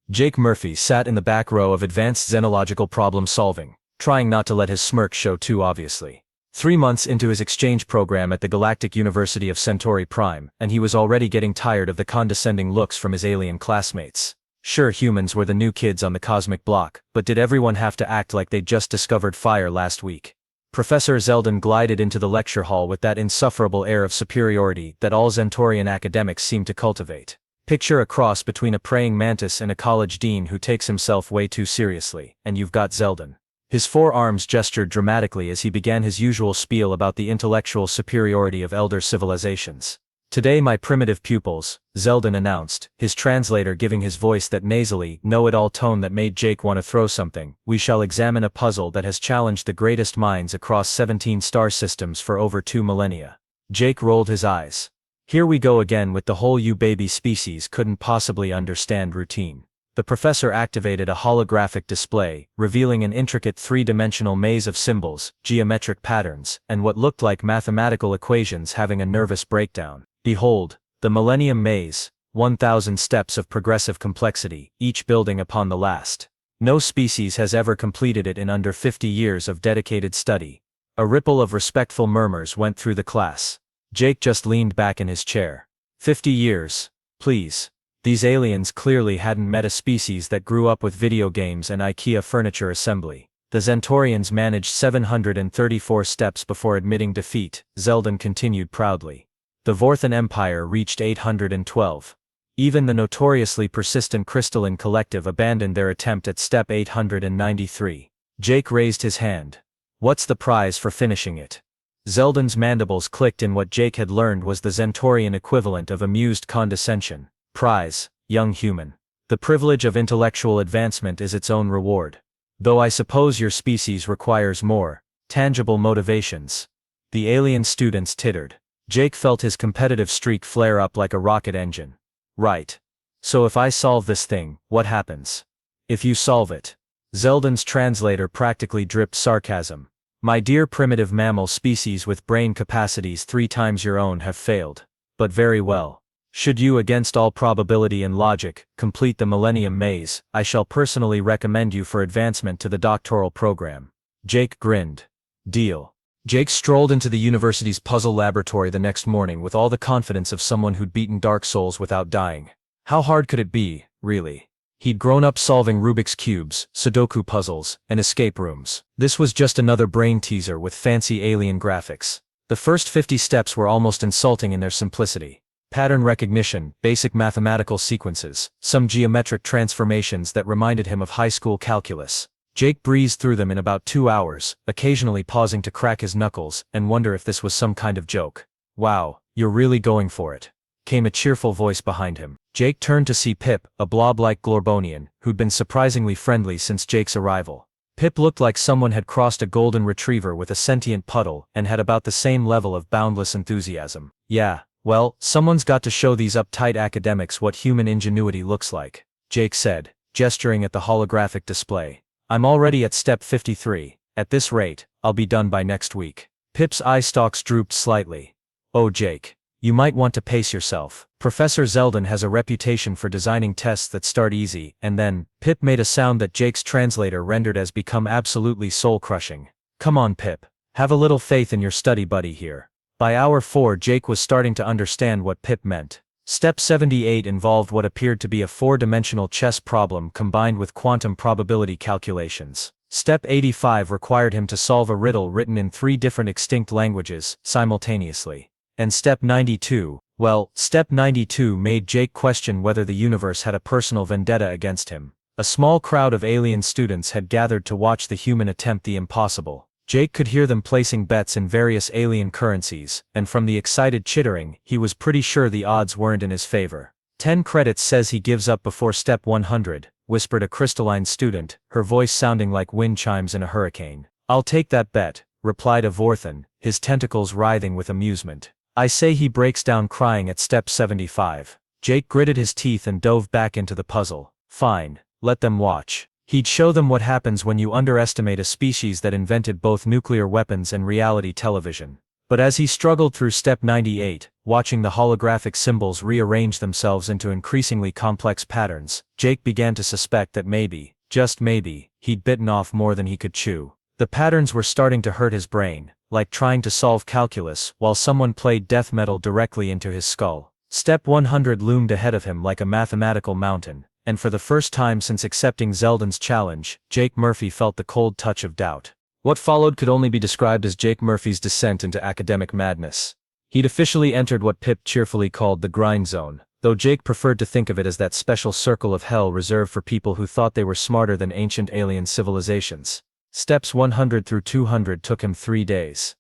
Jake Murphy sat in the back row of advanced xenological problem solving, trying not to let his smirk show too obviously. 3 months into his exchange program at the Galactic University of Centauri Prime, and he was already getting tired of the condescending looks from his alien classmates. Sure, humans were the new kids on the cosmic block, but did everyone have to act like they'd just discovered fire last week? Professor Zeldin glided into the lecture hall with that insufferable air of superiority that all Centaurian academics seem to cultivate. Picture a cross between a praying mantis and a college dean who takes himself way too seriously, and you've got Zeldin. His forearms gestured dramatically as he began his usual spiel about the intellectual superiority of elder civilizations. "Today, my primitive pupils," Zeldin announced, his translator giving his voice that nasally, know-it-all tone that made Jake want to throw something, "we shall examine a puzzle that has challenged the greatest minds across 17 star systems for over 2 millennia. Jake rolled his eyes. Here we go again with the whole "you baby species couldn't possibly understand" routine. The professor activated a holographic display, revealing an intricate 3-dimensional maze of symbols, geometric patterns, and what looked like mathematical equations having a nervous breakdown. Behold, the Millennium Maze, 1,000 steps of progressive complexity, each building upon the last. No species has ever completed it in under 50 years of dedicated study. A ripple of respectful murmurs went through the class. Jake just leaned back in his chair. 50 years, please. These aliens clearly hadn't met a species that grew up with video games and IKEA furniture assembly. The Centaurians managed 734 steps before admitting defeat, Zeldin continued proudly. The Vorthan Empire reached 812. Even the notoriously persistent Crystalline Collective abandoned their attempt at step 893. Jake raised his hand. "What's the prize for finishing it?" Zeldin's mandibles clicked in what Jake had learned was the Centaurian equivalent of amused condescension. "Prize, young human. The privilege of intellectual advancement is its own reward. Though I suppose your species requires more tangible motivations." The alien students tittered. Jake felt his competitive streak flare up like a rocket engine. "Right. So if I solve this thing, what happens?" "If you solve it." Zeldin's translator practically dripped sarcasm. "My dear primitive mammal species with brain capacities 3 times your own have failed. But very well. Should you, against all probability and logic, complete the Millennium Maze, I shall personally recommend you for advancement to the doctoral program." Jake grinned. "Deal." Jake strolled into the university's puzzle laboratory the next morning with all the confidence of someone who'd beaten Dark Souls without dying. How hard could it be, really? He'd grown up solving Rubik's Cubes, Sudoku puzzles, and escape rooms. This was just another brain teaser with fancy alien graphics. The first 50 steps were almost insulting in their simplicity. Pattern recognition, basic mathematical sequences, some geometric transformations that reminded him of high school calculus. Jake breezed through them in about 2 hours, occasionally pausing to crack his knuckles and wonder if this was some kind of joke. "Wow, you're really going for it," came a cheerful voice behind him. Jake turned to see Pip, a blob-like Glorbonian, who'd been surprisingly friendly since Jake's arrival. Pip looked like someone had crossed a golden retriever with a sentient puddle and had about the same level of boundless enthusiasm. "Yeah. Well, someone's got to show these uptight academics what human ingenuity looks like," Jake said, gesturing at the holographic display. "I'm already at step 53. At this rate, I'll be done by next week." Pip's eye stalks drooped slightly. "Oh Jake. You might want to pace yourself. Professor Zeldin has a reputation for designing tests that start easy, and then," Pip made a sound that Jake's translator rendered as "become absolutely soul-crushing." "Come on Pip. Have a little faith in your study buddy here." By hour 4 Jake was starting to understand what Pip meant. Step 78 involved what appeared to be a 4-dimensional chess problem combined with quantum probability calculations. Step 85 required him to solve a riddle written in 3 different extinct languages, simultaneously. And Step 92, well, Step 92 made Jake question whether the universe had a personal vendetta against him. A small crowd of alien students had gathered to watch the human attempt the impossible. Jake could hear them placing bets in various alien currencies, and from the excited chittering, he was pretty sure the odds weren't in his favor. 10 credits says he gives up before step 100, whispered a crystalline student, her voice sounding like wind chimes in a hurricane. "I'll take that bet," replied a Vorthan, his tentacles writhing with amusement. "I say he breaks down crying at step 75. Jake gritted his teeth and dove back into the puzzle. Fine, let them watch. He'd show them what happens when you underestimate a species that invented both nuclear weapons and reality television. But as he struggled through step 98, watching the holographic symbols rearrange themselves into increasingly complex patterns, Jake began to suspect that maybe, just maybe, he'd bitten off more than he could chew. The patterns were starting to hurt his brain, like trying to solve calculus while someone played death metal directly into his skull. Step 100 loomed ahead of him like a mathematical mountain, and for the first time since accepting Zeldin's challenge, Jake Murphy felt the cold touch of doubt. What followed could only be described as Jake Murphy's descent into academic madness. He'd officially entered what Pip cheerfully called the grind zone, though Jake preferred to think of it as that special circle of hell reserved for people who thought they were smarter than ancient alien civilizations. Steps 100 through 200 took him 3 days.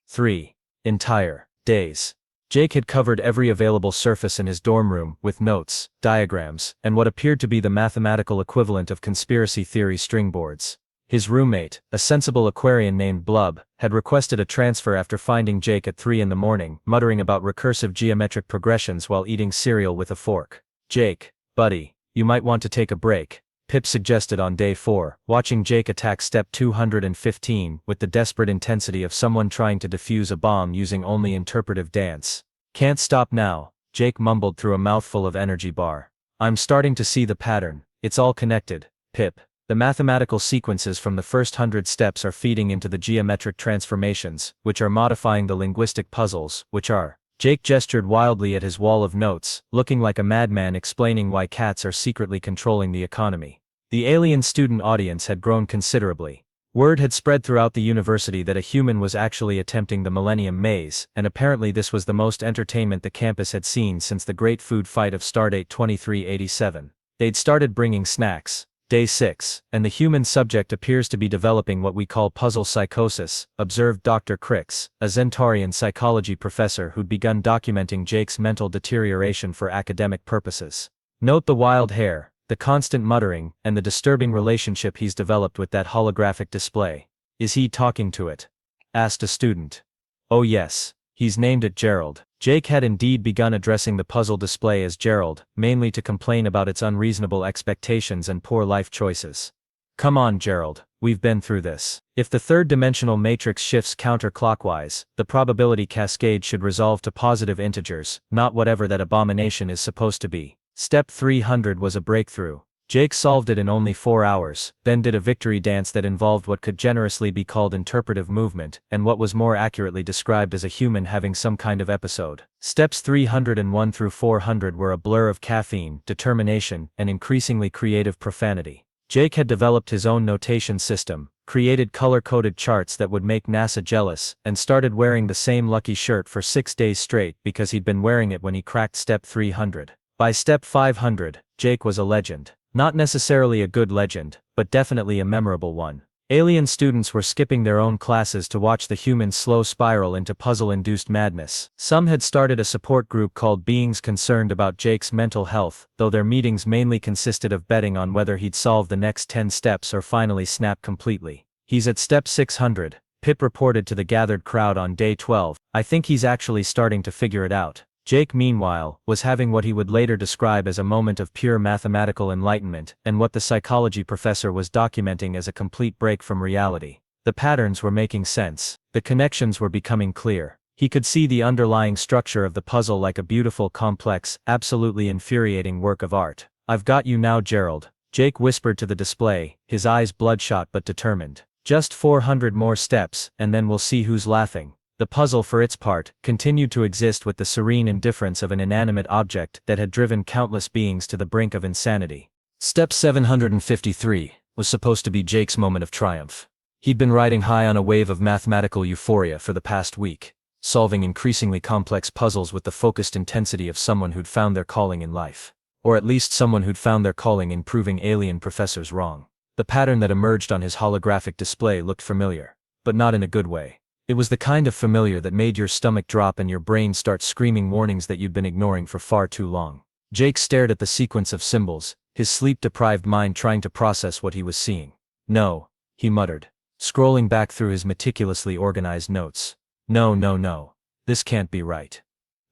3 entire days. Jake had covered every available surface in his dorm room with notes, diagrams, and what appeared to be the mathematical equivalent of conspiracy theory string boards. His roommate, a sensible Aquarian named Blub, had requested a transfer after finding Jake at 3 in the morning, muttering about recursive geometric progressions while eating cereal with a fork. "Jake, buddy, you might want to take a break," Pip suggested on day 4, watching Jake attack step 215 with the desperate intensity of someone trying to defuse a bomb using only interpretive dance. "Can't stop now," Jake mumbled through a mouthful of energy bar. "I'm starting to see the pattern. It's all connected, Pip. The mathematical sequences from the first 100 steps are feeding into the geometric transformations, which are modifying the linguistic puzzles, which are." Jake gestured wildly at his wall of notes, looking like a madman explaining why cats are secretly controlling the economy. The alien student audience had grown considerably. Word had spread throughout the university that a human was actually attempting the Millennium Maze, and apparently this was the most entertainment the campus had seen since the great food fight of Stardate 2387. They'd started bringing snacks. Day 6, and the human subject appears to be developing what we call puzzle psychosis, observed Dr. Crix, a Zentaurian psychology professor who'd begun documenting Jake's mental deterioration for academic purposes. "Note the wild hair, the constant muttering, and the disturbing relationship he's developed with that holographic display. Is he talking to it?" asked a student. "Oh yes, he's named it Gerald." Jake had indeed begun addressing the puzzle display as Gerald, mainly to complain about its unreasonable expectations and poor life choices. "Come on, Gerald, we've been through this. If the third-dimensional matrix shifts counterclockwise, the probability cascade should resolve to positive integers, not whatever that abomination is supposed to be." Step 300 was a breakthrough. Jake solved it in only 4 hours, then did a victory dance that involved what could generously be called interpretive movement, and what was more accurately described as a human having some kind of episode. Steps 301 through 400 were a blur of caffeine, determination, and increasingly creative profanity. Jake had developed his own notation system, created color-coded charts that would make NASA jealous, and started wearing the same lucky shirt for 6 days straight because he'd been wearing it when he cracked step 300. By step 500, Jake was a legend. Not necessarily a good legend, but definitely a memorable one. Alien students were skipping their own classes to watch the humans slow spiral into puzzle-induced madness. Some had started a support group called Beings Concerned about Jake's mental health, though their meetings mainly consisted of betting on whether he'd solve the next 10 steps or finally snap completely. "He's at step 600, Pip reported to the gathered crowd on day 12. "I think he's actually starting to figure it out." Jake, meanwhile, was having what he would later describe as a moment of pure mathematical enlightenment, and what the psychology professor was documenting as a complete break from reality. The patterns were making sense. The connections were becoming clear. He could see the underlying structure of the puzzle like a beautiful, complex, absolutely infuriating work of art. "I've got you now, Gerald," Jake whispered to the display, his eyes bloodshot but determined. "Just 400 more steps, and then we'll see who's laughing." The puzzle, for its part, continued to exist with the serene indifference of an inanimate object that had driven countless beings to the brink of insanity. Step 753 was supposed to be Jake's moment of triumph. He'd been riding high on a wave of mathematical euphoria for the past week, solving increasingly complex puzzles with the focused intensity of someone who'd found their calling in life. Or at least someone who'd found their calling in proving alien professors wrong. The pattern that emerged on his holographic display looked familiar, but not in a good way. It was the kind of familiar that made your stomach drop and your brain start screaming warnings that you'd been ignoring for far too long. Jake stared at the sequence of symbols, his sleep-deprived mind trying to process what he was seeing. "No," he muttered, scrolling back through his meticulously organized notes. No, this can't be right."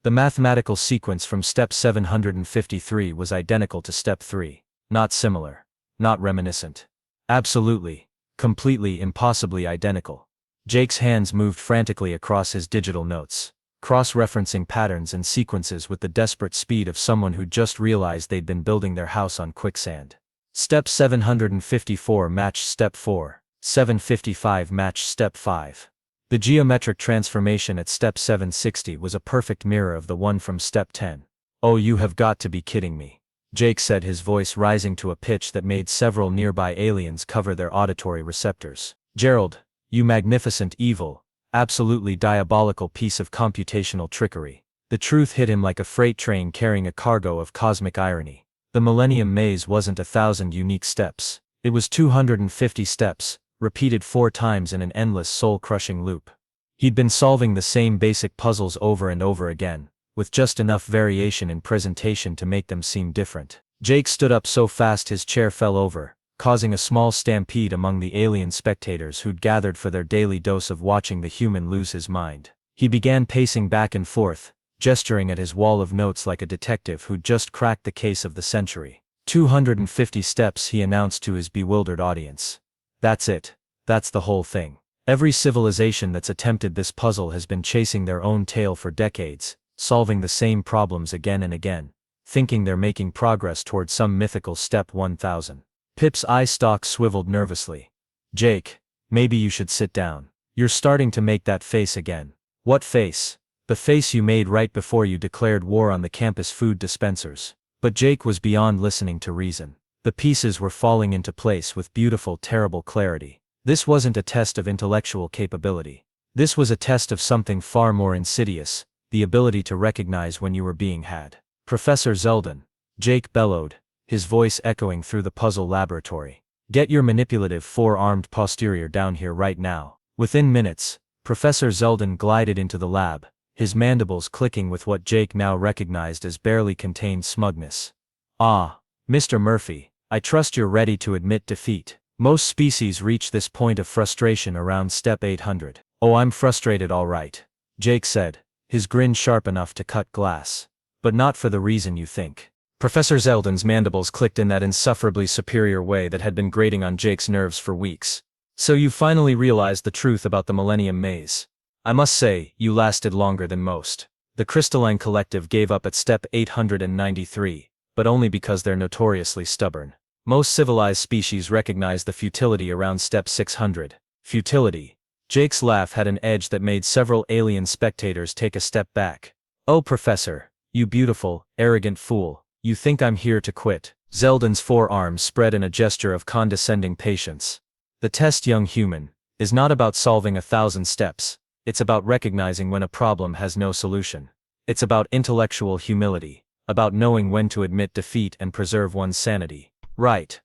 The mathematical sequence from step 753 was identical to step 3. Not similar. Not reminiscent. Absolutely, completely, impossibly identical. Jake's hands moved frantically across his digital notes, cross-referencing patterns and sequences with the desperate speed of someone who just realized they'd been building their house on quicksand. Step 754 matched Step 4, 755 matched Step 5. The geometric transformation at Step 760 was a perfect mirror of the one from Step 10. "Oh, you have got to be kidding me," Jake said, his voice rising to a pitch that made several nearby aliens cover their auditory receptors. "Gerald, you magnificent evil, absolutely diabolical piece of computational trickery." The truth hit him like a freight train carrying a cargo of cosmic irony. The Millennium Maze wasn't 1,000 unique steps. It was 250 steps, repeated 4 times in an endless soul-crushing loop. He'd been solving the same basic puzzles over and over again, with just enough variation in presentation to make them seem different. Jake stood up so fast his chair fell over, causing a small stampede among the alien spectators who'd gathered for their daily dose of watching the human lose his mind. He began pacing back and forth, gesturing at his wall of notes like a detective who'd just cracked the case of the century. 250 steps, he announced to his bewildered audience. "That's it. That's the whole thing. Every civilization that's attempted this puzzle has been chasing their own tail for decades, solving the same problems again and again, thinking they're making progress toward some mythical step 1000. Pip's eye stalk swiveled nervously. "Jake, maybe you should sit down. You're starting to make that face again." "What face?" "The face you made right before you declared war on the campus food dispensers." But Jake was beyond listening to reason. The pieces were falling into place with beautiful, terrible clarity. This wasn't a test of intellectual capability. This was a test of something far more insidious, the ability to recognize when you were being had. "Professor Zeldin," Jake bellowed, his voice echoing through the puzzle laboratory. "Get your manipulative 4-armed posterior down here right now." Within minutes, Professor Zeldin glided into the lab, his mandibles clicking with what Jake now recognized as barely contained smugness. "Ah, Mr. Murphy, I trust you're ready to admit defeat. Most species reach this point of frustration around Step 800. "Oh, I'm frustrated all right," Jake said, his grin sharp enough to cut glass. "But not for the reason you think." Professor Zeldin's mandibles clicked in that insufferably superior way that had been grating on Jake's nerves for weeks. "So you finally realized the truth about the Millennium Maze. I must say, you lasted longer than most." The Crystalline Collective gave up at Step 893, but only because they're notoriously stubborn. Most civilized species recognize the futility around Step 600. Futility. Jake's laugh had an edge that made several alien spectators take a step back. "Oh, Professor, you beautiful, arrogant fool, you think I'm here to quit?" Zeldin's forearms spread in a gesture of condescending patience. "The test, young human, is not about solving 1,000 steps. It's about recognizing when a problem has no solution. It's about intellectual humility, about knowing when to admit defeat and preserve one's sanity." Right.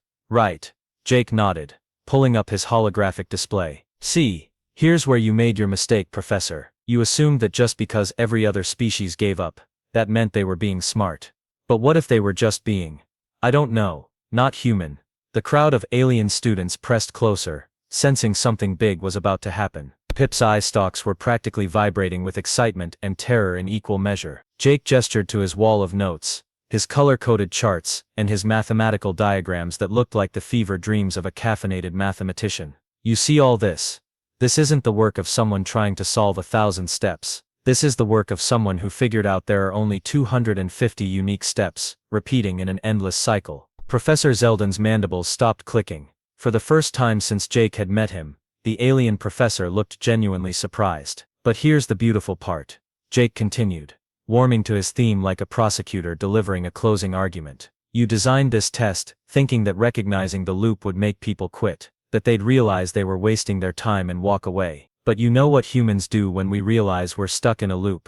Jake nodded, pulling up his holographic display. "See, here's where you made your mistake, Professor. You assumed that just because every other species gave up, that meant they were being smart. But what if they were just being, I don't know, not human?" The crowd of alien students pressed closer, sensing something big was about to happen. Pip's eye stalks were practically vibrating with excitement and terror in equal measure. Jake gestured to his wall of notes, his color-coded charts, and his mathematical diagrams that looked like the fever dreams of a caffeinated mathematician. "You see all this? This isn't the work of someone trying to solve 1,000 steps. This is the work of someone who figured out there are only 250 unique steps, repeating in an endless cycle." Professor Zeldin's mandibles stopped clicking. For the first time since Jake had met him, the alien professor looked genuinely surprised. "But here's the beautiful part," Jake continued, warming to his theme like a prosecutor delivering a closing argument. "You designed this test, thinking that recognizing the loop would make people quit, that they'd realize they were wasting their time and walk away. But you know what humans do when we realize we're stuck in a loop?"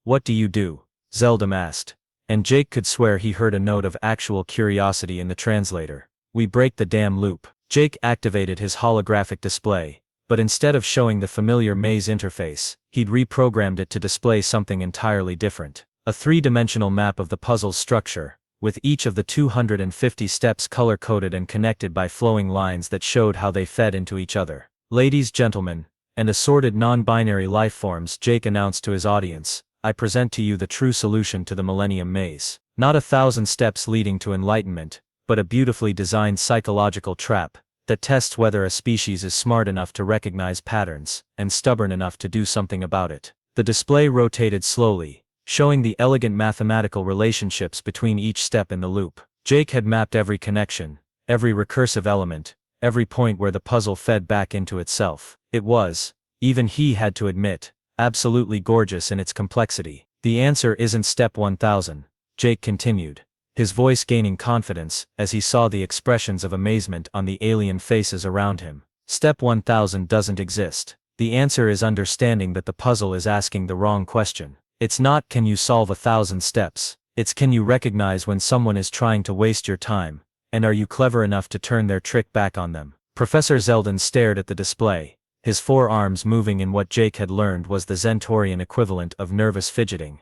What do you do?" Zeldin asked, and Jake could swear he heard a note of actual curiosity in the translator. "We break the damn loop." Jake activated his holographic display, but instead of showing the familiar maze interface, he'd reprogrammed it to display something entirely different. A 3-dimensional map of the puzzle's structure, with each of the 250 steps color-coded and connected by flowing lines that showed how they fed into each other. "Ladies, gentlemen, and assorted non-binary life forms," Jake announced to his audience, "I present to you the true solution to the Millennium Maze. Not 1,000 steps leading to enlightenment, but a beautifully designed psychological trap that tests whether a species is smart enough to recognize patterns, and stubborn enough to do something about it. The display rotated slowly, showing the elegant mathematical relationships between each step in the loop. Jake had mapped every connection, every recursive element, every point where the puzzle fed back into itself. It was, even he had to admit, absolutely gorgeous in its complexity. The answer isn't step 1000, Jake continued, his voice gaining confidence as he saw the expressions of amazement on the alien faces around him. Step 1000 doesn't exist. The answer is understanding that the puzzle is asking the wrong question. It's not can you solve 1000 steps, it's can you recognize when someone is trying to waste your time, and are you clever enough to turn their trick back on them? Professor Zeldin stared at the display, his forearms moving in what Jake had learned was the Zentorian equivalent of nervous fidgeting.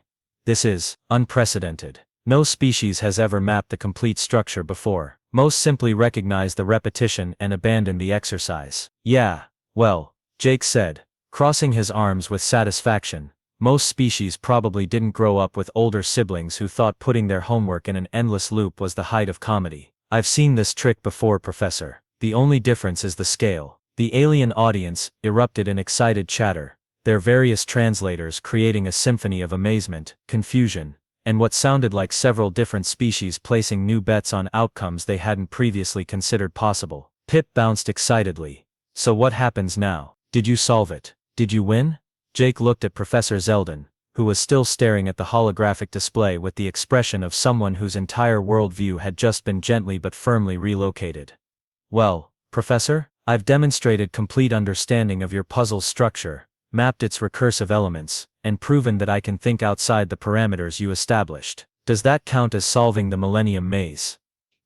This is unprecedented. No species has ever mapped the complete structure before. Most simply recognize the repetition and abandon the exercise. Yeah, well, Jake said, crossing his arms with satisfaction. Most species probably didn't grow up with older siblings who thought putting their homework in an endless loop was the height of comedy. I've seen this trick before, Professor. The only difference is the scale. The alien audience erupted in excited chatter, their various translators creating a symphony of amazement, confusion, and what sounded like several different species placing new bets on outcomes they hadn't previously considered possible. Pip bounced excitedly. So what happens now? Did you solve it? Did you win? Jake looked at Professor Zeldin, who was still staring at the holographic display with the expression of someone whose entire worldview had just been gently but firmly relocated. Well, Professor, I've demonstrated complete understanding of your puzzle's structure, mapped its recursive elements, and proven that I can think outside the parameters you established. Does that count as solving the Millennium Maze?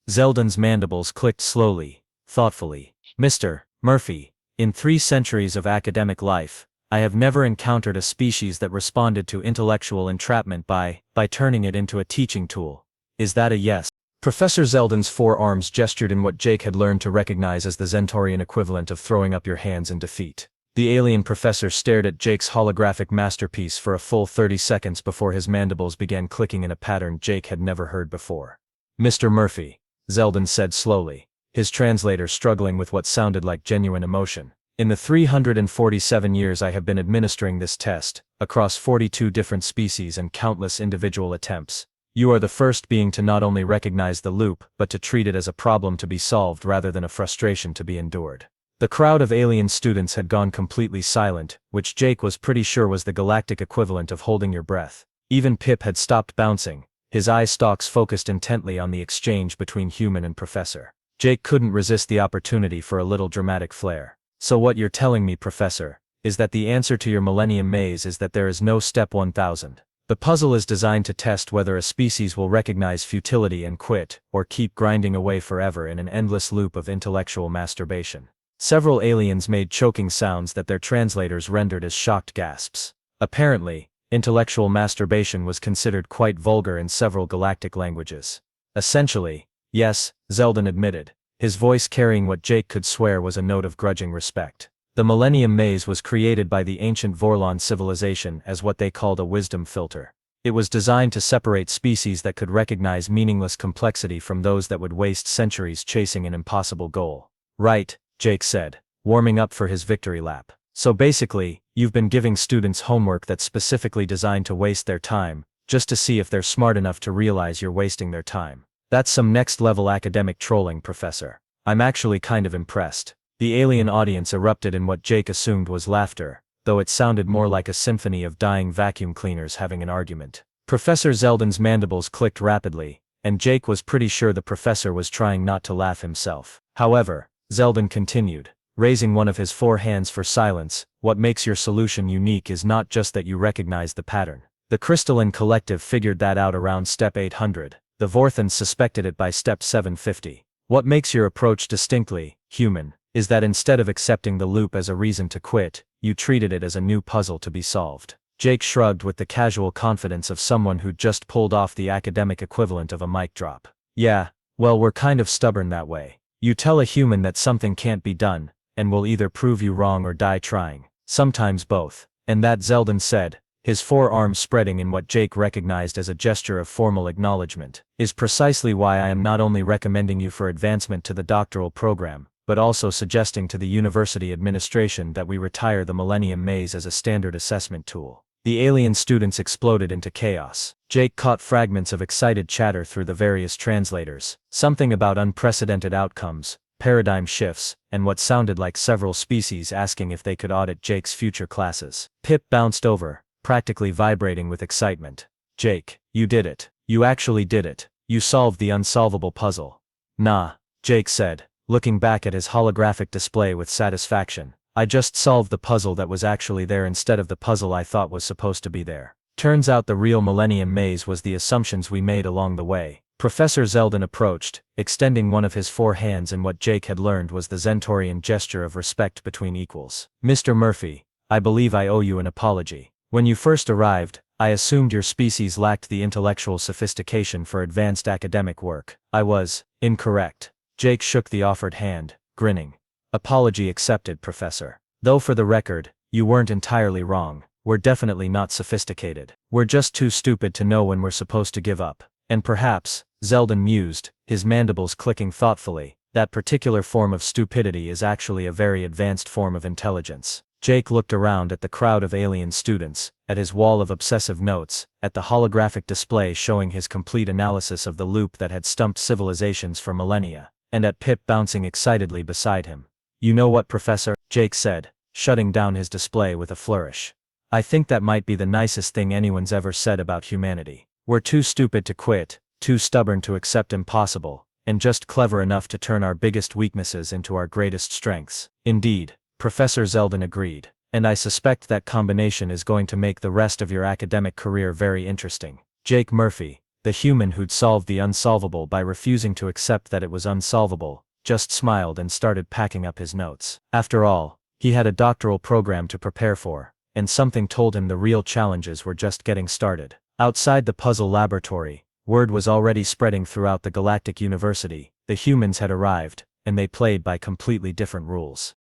Zeldin's mandibles clicked slowly, thoughtfully. Mr. Murphy, in 3 centuries of academic life, I have never encountered a species that responded to intellectual entrapment by turning it into a teaching tool. Is that a yes? Professor Zeldin's forearms gestured in what Jake had learned to recognize as the Zentorian equivalent of throwing up your hands in defeat. The alien professor stared at Jake's holographic masterpiece for a full 30 seconds before his mandibles began clicking in a pattern Jake had never heard before. Mr. Murphy, Zeldin said slowly, his translator struggling with what sounded like genuine emotion. In the 347 years I have been administering this test, across 42 different species and countless individual attempts, you are the first being to not only recognize the loop but to treat it as a problem to be solved rather than a frustration to be endured. The crowd of alien students had gone completely silent, which Jake was pretty sure was the galactic equivalent of holding your breath. Even Pip had stopped bouncing, his eye stalks focused intently on the exchange between human and professor. Jake couldn't resist the opportunity for a little dramatic flair. So what you're telling me, Professor, is that the answer to your Millennium Maze is that there is no step 1000. The puzzle is designed to test whether a species will recognize futility and quit, or keep grinding away forever in an endless loop of intellectual masturbation. Several aliens made choking sounds that their translators rendered as shocked gasps. Apparently, intellectual masturbation was considered quite vulgar in several galactic languages. Essentially, yes, Zeldin admitted, his voice carrying what Jake could swear was a note of grudging respect. The Millennium Maze was created by the ancient Vorlon civilization as what they called a wisdom filter. It was designed to separate species that could recognize meaningless complexity from those that would waste centuries chasing an impossible goal. Right, Jake said, warming up for his victory lap. So basically, you've been giving students homework that's specifically designed to waste their time, just to see if they're smart enough to realize you're wasting their time. That's some next-level academic trolling, Professor. I'm actually kind of impressed. The alien audience erupted in what Jake assumed was laughter, though it sounded more like a symphony of dying vacuum cleaners having an argument. Professor Zeldin's mandibles clicked rapidly, and Jake was pretty sure the professor was trying not to laugh himself. However, Zeldin continued, raising one of his 4 hands for silence, what makes your solution unique is not just that you recognize the pattern. The crystalline collective figured that out around step 800. The Vorthans suspected it by step 750. What makes your approach distinctly human is that instead of accepting the loop as a reason to quit, you treated it as a new puzzle to be solved. Jake shrugged with the casual confidence of someone who'd just pulled off the academic equivalent of a mic drop. Yeah, well, we're kind of stubborn that way. You tell a human that something can't be done, and we'll either prove you wrong or die trying. Sometimes both. And that, Zeldin said, his forearms spreading in what Jake recognized as a gesture of formal acknowledgement, is precisely why I am not only recommending you for advancement to the doctoral program, but also suggesting to the university administration that we retire the Millennium Maze as a standard assessment tool. The alien students exploded into chaos. Jake caught fragments of excited chatter through the various translators, something about unprecedented outcomes, paradigm shifts, and what sounded like several species asking if they could audit Jake's future classes. Pip bounced over, practically vibrating with excitement. Jake, you did it. You actually did it. You solved the unsolvable puzzle. Nah, Jake said, looking back at his holographic display with satisfaction. I just solved the puzzle that was actually there instead of the puzzle I thought was supposed to be there. Turns out the real Millennium Maze was the assumptions we made along the way. Professor Zeldin approached, extending one of his 4 hands in what Jake had learned was the Zentorian gesture of respect between equals. Mr. Murphy, I believe I owe you an apology. When you first arrived, I assumed your species lacked the intellectual sophistication for advanced academic work. I was incorrect. Jake shook the offered hand, grinning. Apology accepted, Professor. Though for the record, you weren't entirely wrong. We're definitely not sophisticated. We're just too stupid to know when we're supposed to give up. And perhaps, Zeldin mused, his mandibles clicking thoughtfully, that particular form of stupidity is actually a very advanced form of intelligence. Jake looked around at the crowd of alien students, at his wall of obsessive notes, at the holographic display showing his complete analysis of the loop that had stumped civilizations for millennia, and at Pip bouncing excitedly beside him. You know what, Professor? Jake said, shutting down his display with a flourish. I think that might be the nicest thing anyone's ever said about humanity. We're too stupid to quit, too stubborn to accept impossible, and just clever enough to turn our biggest weaknesses into our greatest strengths. Indeed, Professor Zeldin agreed, and I suspect that combination is going to make the rest of your academic career very interesting. Jake Murphy, the human who'd solved the unsolvable by refusing to accept that it was unsolvable, just smiled and started packing up his notes. After all, he had a doctoral program to prepare for, and something told him the real challenges were just getting started. Outside the puzzle laboratory, word was already spreading throughout the Galactic University. The humans had arrived, and they played by completely different rules.